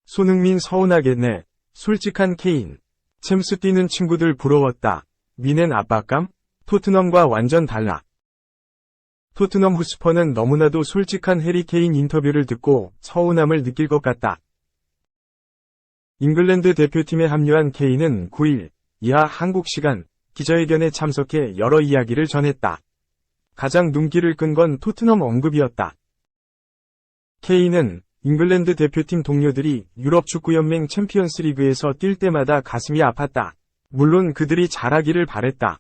손흥민 서운하겠네. 솔직한 케인. 챔스 뛰는 친구들 부러웠다. 미넨 압박감? 토트넘과 완전 달라. 토트넘 후스퍼는 너무나도 솔직한 해리 케인 인터뷰를 듣고 서운함을 느낄 것 같다. 잉글랜드 대표팀에 합류한 케인은 9일 이하 한국 시간 기자회견에 참석해 여러 이야기를 전했다. 가장 눈길을 끈 건 토트넘 언급이었다. 케인은 잉글랜드 대표팀 동료들이 유럽축구연맹 챔피언스리그에서 뛸 때마다 가슴이 아팠다. 물론 그들이 잘하기를 바랬다.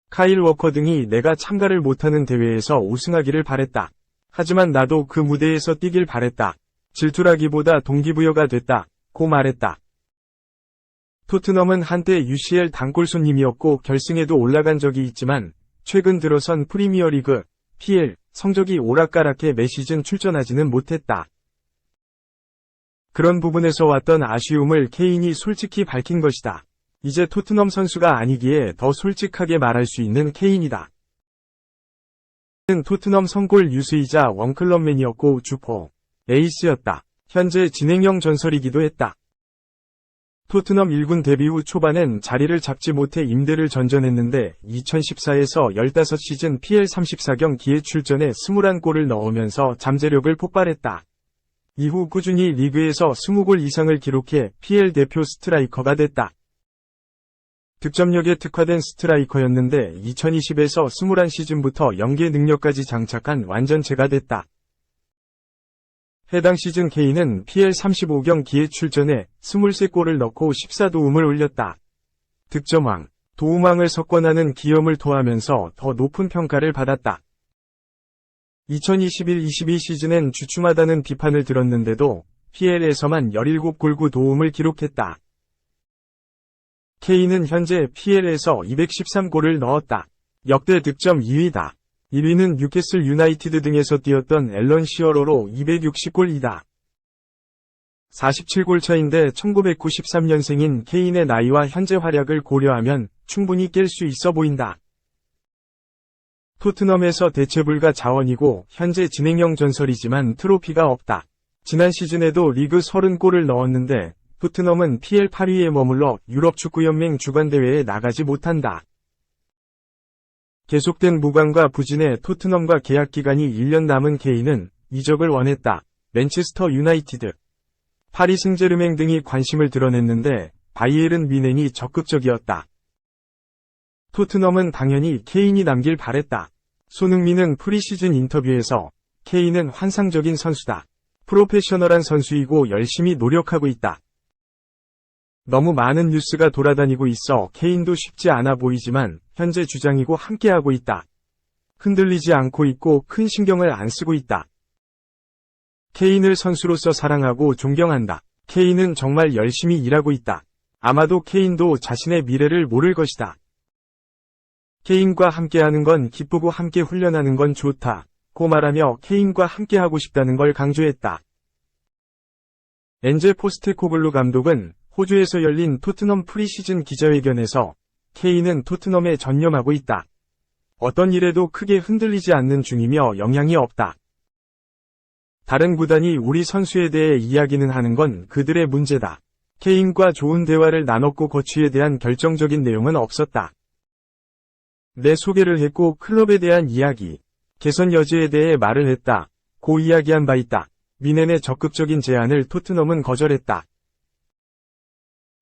카일 워커 등이 내가 참가를 못하는 대회에서 우승하기를 바랬다. 하지만 나도 그 무대에서 뛰길 바랬다. 질투라기보다 동기부여가 됐다. 고 말했다. 토트넘은 한때 UCL 단골 손님이었고 결승에도 올라간 적이 있지만 최근 들어선 프리미어리그, PL, 성적이 오락가락해 매 시즌 출전하지는 못했다. 그런 부분에서 왔던 아쉬움을 케인이 솔직히 밝힌 것이다. 이제 토트넘 선수가 아니기에 더 솔직하게 말할 수 있는 케인이다. 그는 토트넘 성골 유수이자 원클럽맨이었고 주포, 에이스였다. 현재 진행형 전설이기도 했다. 토트넘 1군 데뷔 후 초반엔 자리를 잡지 못해 임대를 전전했는데 2014에서 15시즌 PL 34경기에 출전해 21골을 넣으면서 잠재력을 폭발했다. 이후 꾸준히 리그에서 20골 이상을 기록해 PL 대표 스트라이커가 됐다. 득점력에 특화된 스트라이커였는데 2020에서 21시즌부터 연계 능력까지 장착한 완전체가 됐다. 해당 시즌 케인은 PL 35경기에 출전해 23골을 넣고 14도움을 올렸다. 득점왕, 도움왕을 석권하는 기염을 토하면서 더 높은 평가를 받았다. 2021-22 시즌엔 주춤하다는 비판을 들었는데도 PL에서만 17골 9도움을 기록했다. 케인은 현재 PL에서 213골을 넣었다. 역대 득점 2위다. 1위는 뉴캐슬 유나이티드 등에서 뛰었던 앨런 시어러로 260골이다. 47골 차인데 1993년생인 케인의 나이와 현재 활약을 고려하면 충분히 깰 수 있어 보인다. 토트넘에서 대체불가 자원이고 현재 진행형 전설이지만 트로피가 없다. 지난 시즌에도 리그 30골을 넣었는데 토트넘은 PL 8위에 머물러 유럽축구연맹 주관대회에 나가지 못한다. 계속된 무관과 부진에 토트넘과 계약기간이 1년 남은 케인은 이적을 원했다. 맨체스터 유나이티드, 파리 생제르맹 등이 관심을 드러냈는데 바이에른 뮌헨이 적극적이었다. 토트넘은 당연히 케인이 남길 바랬다. 손흥민은 프리시즌 인터뷰에서 케인은 환상적인 선수다. 프로페셔널한 선수이고 열심히 노력하고 있다. 너무 많은 뉴스가 돌아다니고 있어 케인도 쉽지 않아 보이지만 현재 주장이고 함께하고 있다. 흔들리지 않고 있고 큰 신경을 안 쓰고 있다. 케인을 선수로서 사랑하고 존경한다. 케인은 정말 열심히 일하고 있다. 아마도 케인도 자신의 미래를 모를 것이다. 케인과 함께하는 건 기쁘고 함께 훈련하는 건 좋다. 고 말하며 케인과 함께하고 싶다는 걸 강조했다. 엔제 포스테코글루 감독은 호주에서 열린 토트넘 프리시즌 기자회견에서 케인은 토트넘에 전념하고 있다. 어떤 일에도 크게 흔들리지 않는 중이며 영향이 없다. 다른 구단이 우리 선수에 대해 이야기는 하는 건 그들의 문제다. 케인과 좋은 대화를 나눴고 거취에 대한 결정적인 내용은 없었다. 내 소개를 했고 클럽에 대한 이야기, 개선 여지에 대해 말을 했다. 고 이야기한 바 있다. 뮌헨의 적극적인 제안을 토트넘은 거절했다.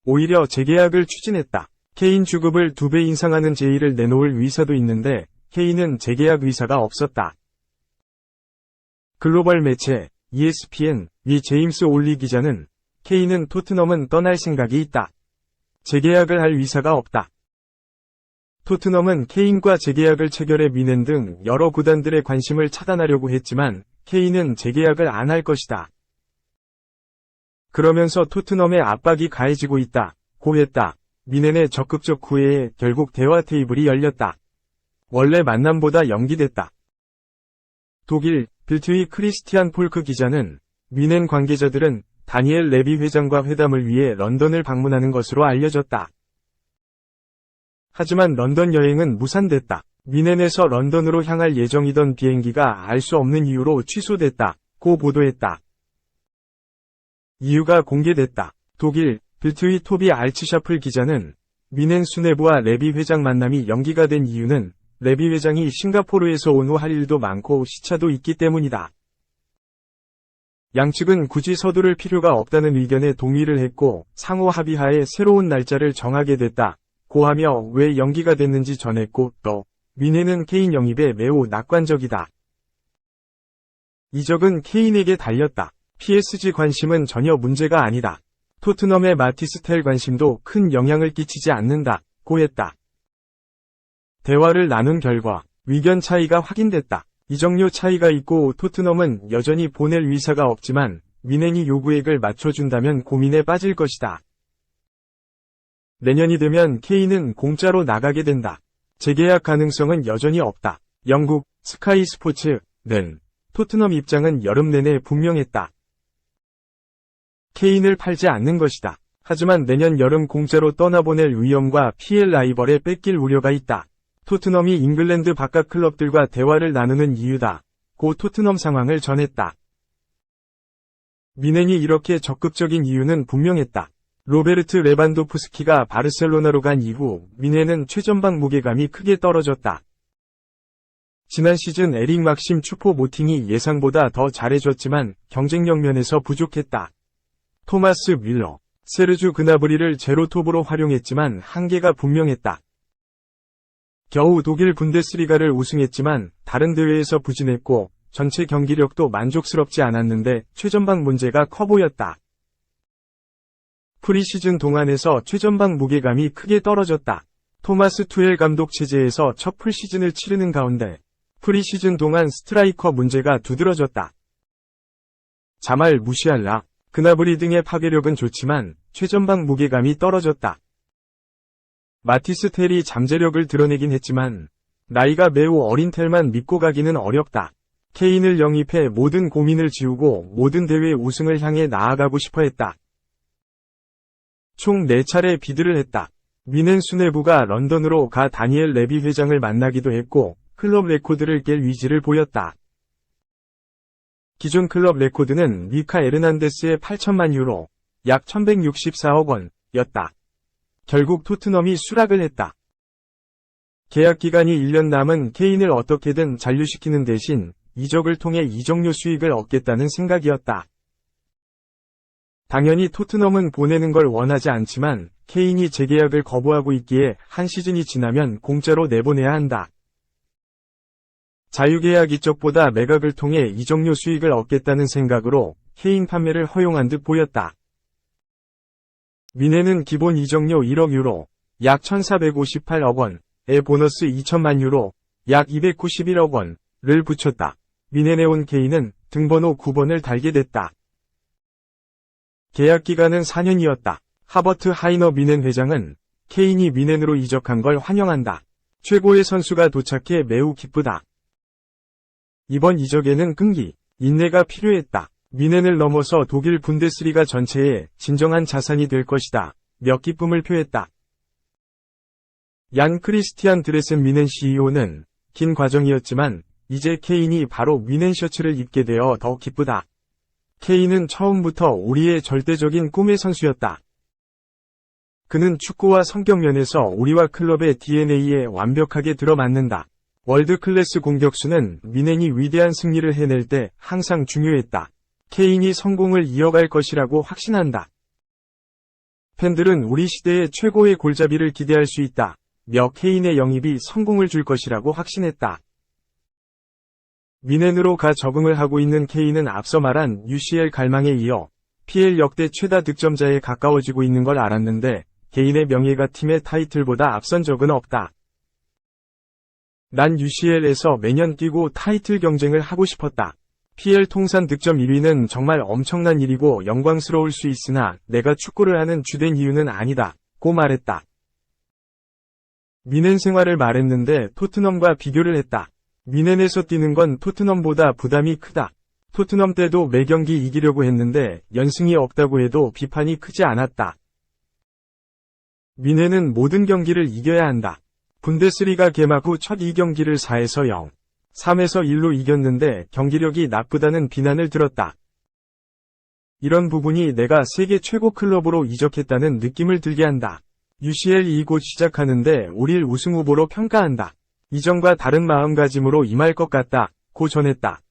오히려 재계약을 추진했다. 케인 주급을 2배 인상하는 제의를 내놓을 의사도 있는데 케인은 재계약 의사가 없었다. 글로벌 매체 ESPN 위 제임스 올리 기자는 케인은 토트넘은 떠날 생각이 있다. 재계약을 할 의사가 없다. 토트넘은 케인과 재계약을 체결해 뮌헨 등 여러 구단들의 관심을 차단하려고 했지만 케인은 재계약을 안 할 것이다. 그러면서 토트넘의 압박이 가해지고 있다. 고 했다. 뮌헨의 적극적 구애에 결국 대화 테이블이 열렸다. 원래 만남보다 연기됐다. 독일 빌트의 크리스티안 폴크 기자는 뮌헨 관계자들은 다니엘 레비 회장과 회담을 위해 런던을 방문하는 것으로 알려졌다. 하지만 런던 여행은 무산됐다. 미넨에서 런던으로 향할 예정이던 비행기가 알 수 없는 이유로 취소됐다고 보도했다. 이유가 공개됐다. 독일 빌트위 토비 알츠샤플 기자는 미넨 수뇌부와 레비 회장 만남이 연기가 된 이유는 레비 회장이 싱가포르에서 온 후 할 일도 많고 시차도 있기 때문이다. 양측은 굳이 서두를 필요가 없다는 의견에 동의를 했고 상호 합의하에 새로운 날짜를 정하게 됐다고 하며 왜 연기가 됐는지 전했고 또 미넨은 케인 영입에 매우 낙관적이다. 이적은 케인에게 달렸다. PSG 관심은 전혀 문제가 아니다. 토트넘의 마티스텔 관심도 큰 영향을 끼치지 않는다고 했다. 대화를 나눈 결과 의견 차이가 확인됐다. 이적료 차이가 있고 토트넘은 여전히 보낼 의사가 없지만 미넨이 요구액을 맞춰준다면 고민에 빠질 것이다. 내년이 되면 케인은 공짜로 나가게 된다. 재계약 가능성은 여전히 없다. 영국 스카이 스포츠는 토트넘 입장은 여름 내내 분명했다. 케인을 팔지 않는 것이다. 하지만 내년 여름 공짜로 떠나보낼 위험과 PL 라이벌에 뺏길 우려가 있다. 토트넘이 잉글랜드 바깥 클럽들과 대화를 나누는 이유다. 고 토트넘 상황을 전했다. 미넨이 이렇게 적극적인 이유는 분명했다. 로베르트 레반도프스키가 바르셀로나로 간 이후 미넨은 최전방 무게감이 크게 떨어졌다. 지난 시즌 에릭 막심 추포 모팅이 예상보다 더 잘해줬지만 경쟁력 면에서 부족했다. 토마스 뮬러, 세르주 그나브리를 제로톱으로 활용했지만 한계가 분명했다. 겨우 독일 분데스리가를 우승했지만 다른 대회에서 부진했고 전체 경기력도 만족스럽지 않았는데 최전방 문제가 커 보였다. 프리시즌 동안에서 최전방 무게감이 크게 떨어졌다. 토마스 투엘 감독 체제에서 첫 풀시즌을 치르는 가운데 프리시즌 동안 스트라이커 문제가 두드러졌다. 자말 무시알라, 그나브리 등의 파괴력은 좋지만 최전방 무게감이 떨어졌다. 마티스 텔이 잠재력을 드러내긴 했지만 나이가 매우 어린 텔만 믿고 가기는 어렵다. 케인을 영입해 모든 고민을 지우고 모든 대회 우승을 향해 나아가고 싶어 했다. 총 4차례 비드를 했다. 미넨 수뇌부가 런던으로 가 다니엘 레비 회장을 만나기도 했고 클럽 레코드를 깰 의지를 보였다. 기존 클럽 레코드는 미카 에르난데스의 8천만 유로, 약 1164억 원이었다. 결국 토트넘이 수락을 했다. 계약 기간이 1년 남은 케인을 어떻게든 잔류시키는 대신 이적을 통해 이적료 수익을 얻겠다는 생각이었다. 당연히 토트넘은 보내는 걸 원하지 않지만 케인이 재계약을 거부하고 있기에 한 시즌이 지나면 공짜로 내보내야 한다. 자유계약 이적보다 매각을 통해 이적료 수익을 얻겠다는 생각으로 케인 판매를 허용한 듯 보였다. 미넨은 기본 이적료 1억 유로, 약 1458억 원에 보너스 2천만 유로, 약 291억 원을 붙였다. 미넨에 온 케인은 등번호 9번을 달게 됐다. 계약 기간은 4년이었다. 하버트 하이너 미넨 회장은 케인이 미넨으로 이적한 걸 환영한다. 최고의 선수가 도착해 매우 기쁘다. 이번 이적에는 끈기, 인내가 필요했다. 미넨을 넘어서 독일 분데스리가 전체에 진정한 자산이 될 것이다. 몇 기쁨을 표했다. 얀 크리스티안 드레센 미넨 CEO는 긴 과정이었지만 이제 케인이 바로 미넨 셔츠를 입게 되어 더 기쁘다. 케인은 처음부터 우리의 절대적인 꿈의 선수였다. 그는 축구와 성격 면에서 우리와 클럽의 DNA에 완벽하게 들어맞는다. 월드클래스 공격수는 미넨이 위대한 승리를 해낼 때 항상 중요했다. 케인이 성공을 이어갈 것이라고 확신한다. 팬들은 우리 시대의 최고의 골잡이를 기대할 수 있다. 며 케인의 영입이 성공을 줄 것이라고 확신했다. 미넨으로 가 적응을 하고 있는 케인은 앞서 말한 UCL 갈망에 이어 PL 역대 최다 득점자에 가까워지고 있는 걸 알았는데 개인의 명예가 팀의 타이틀보다 앞선 적은 없다. 난 UCL에서 매년 뛰고 타이틀 경쟁을 하고 싶었다. PL 통산 득점 1위는 정말 엄청난 일이고 영광스러울 수 있으나 내가 축구를 하는 주된 이유는 아니다. 고 말했다. 미넨 생활을 말했는데 토트넘과 비교를 했다. 미넨에서 뛰는 건 토트넘보다 부담이 크다. 토트넘 때도 매 경기 이기려고 했는데 연승이 없다고 해도 비판이 크지 않았다. 미넨은 모든 경기를 이겨야 한다. 분데스리가 개막 후 첫 2경기를 4에서 0, 3에서 1로 이겼는데 경기력이 나쁘다는 비난을 들었다. 이런 부분이 내가 세계 최고 클럽으로 이적했다는 느낌을 들게 한다. UCL 곧 시작하는데 우릴 우승 후보로 평가한다. 이전과 다른 마음가짐으로 임할 것 같다. 고 전했다.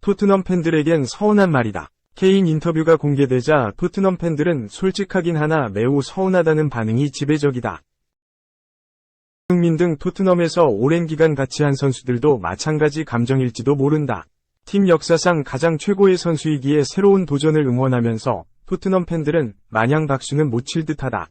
토트넘 팬들에겐 서운한 말이다. 케인 인터뷰가 공개되자 토트넘 팬들은 솔직하긴 하나 매우 서운하다는 반응이 지배적이다. 흥민 등 토트넘에서 오랜 기간 같이 한 선수들도 마찬가지 감정일지도 모른다. 팀 역사상 가장 최고의 선수이기에 새로운 도전을 응원하면서 토트넘 팬들은 마냥 박수는 못 칠 듯하다.